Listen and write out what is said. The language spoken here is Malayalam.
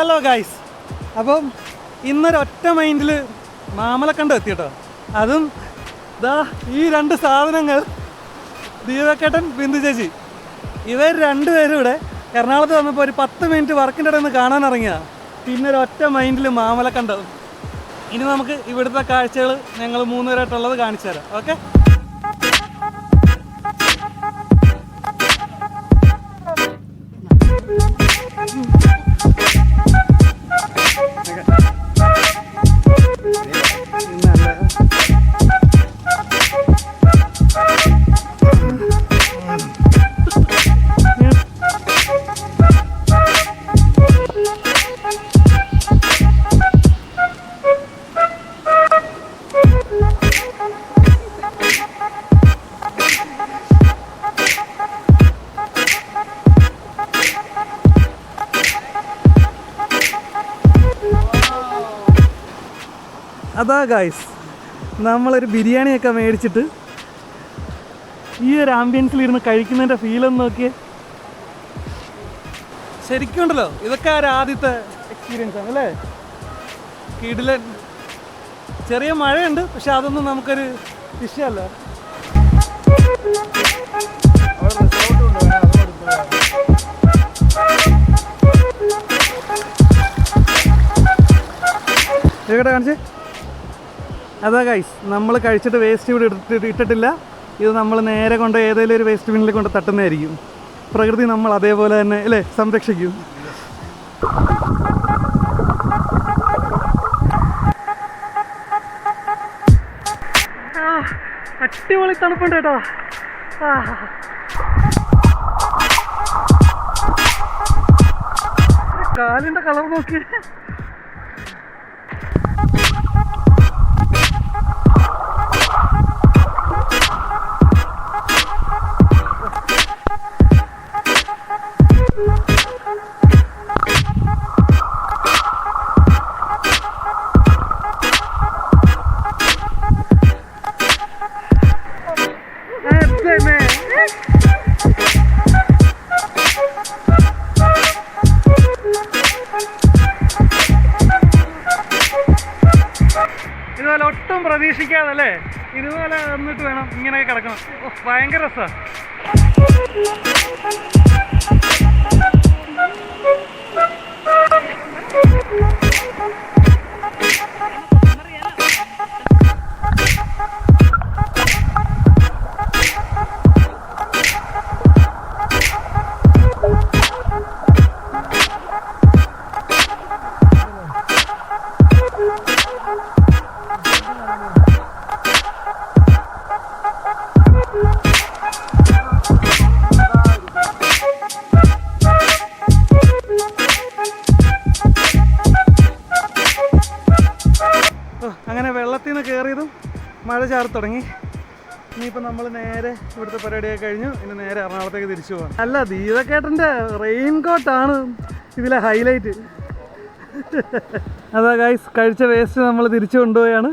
ഹലോ ഗൈസ്, അപ്പം ഇന്നൊരൊറ്റ മൈൻഡിൽ മാമലക്കണ്ടം എത്തി കേട്ടോ. അതും ദാ ഈ രണ്ട് സാധനങ്ങൾ, ദീപക്കേട്ടൻ, ബിന്ദു ചേച്ചി, ഇവർ രണ്ടുപേരും ഇവിടെ എറണാകുളത്ത് വന്നപ്പോൾ ഒരു 10 മിനിറ്റ് വർക്കിൻ്റെ ഇടയിൽ നിന്ന് കാണാൻ ഇറങ്ങിയതാണ്. പിന്നെ ഒരൊറ്റ മൈൻഡിൽ മാമലക്കണ്ടം. ഇനി നമുക്ക് ഇവിടുത്തെ കാഴ്ചകൾ ഞങ്ങൾ 3 പേരായിട്ടുള്ളത് കാണിച്ചു തരാം. ഓക്കെ, അതാ ഗൈസ്, നമ്മളൊരു ബിരിയാണിയൊക്കെ മേടിച്ചിട്ട് ഈ ഒരു ആംബിയൻസിലിരുന്ന് കഴിക്കുന്നതിൻ്റെ ഫീലൊന്ന് നോക്കിയേ. ശരിക്കും ഉണ്ടല്ലോ, ഇതൊക്കെ ഒരു ആദ്യത്തെ എക്സ്പീരിയൻസ് ആണ് അല്ലേ. കിടിലൻ. ചെറിയ മഴയുണ്ട്, പക്ഷെ അതൊന്നും നമുക്കൊരു വിഷയമല്ല. എവിടെ കാണിച്ചേ? അതാ ഗൈസ്, നമ്മൾ കഴിച്ചിട്ട് വേസ്റ്റ് ഇവിടെ ഇട്ടിട്ടില്ല. ഇത് നമ്മൾ നേരെ കൊണ്ട് ഏതെങ്കിലും ഒരു വേസ്റ്റ് ബിന്നിൽ കൊണ്ട് തട്ടുന്നതായിരിക്കും. പ്രകൃതി നമ്മൾ അതേപോലെ തന്നെ അല്ലേ സംരക്ഷിക്കും. അടിപൊളി തണുപ്പുണ്ട് കേട്ടോ. കാലിൻ്റെ കളർ നോക്കി. ഇതുപോലെ ഒട്ടും പ്രതീക്ഷിക്കാതല്ലേ, ഇതുപോലെ വന്നിട്ട് വേണം ഇങ്ങനെയൊക്കെ കിടക്കണം. ഭയങ്കര രസമാണ്. അങ്ങനെ വെള്ളത്തിൽ നിന്ന് കയറിയതും മഴ ചാറി തുടങ്ങി. ഇനിയിപ്പോൾ നമ്മൾ നേരെ ഇവിടുത്തെ പരിപാടിയൊക്കെ കഴിഞ്ഞു. ഇനി നേരെ എറണാകുളത്തേക്ക് തിരിച്ചു പോകാം. അല്ല, ദീപക്കേട്ടൻ്റെ റെയിൻ കോട്ടാണ് ഇതിലെ ഹൈലൈറ്റ്. അതാ ഗൈസ്, കഴിച്ച വേസ്റ്റ് നമ്മൾ തിരിച്ചു കൊണ്ടുപോയാണ്.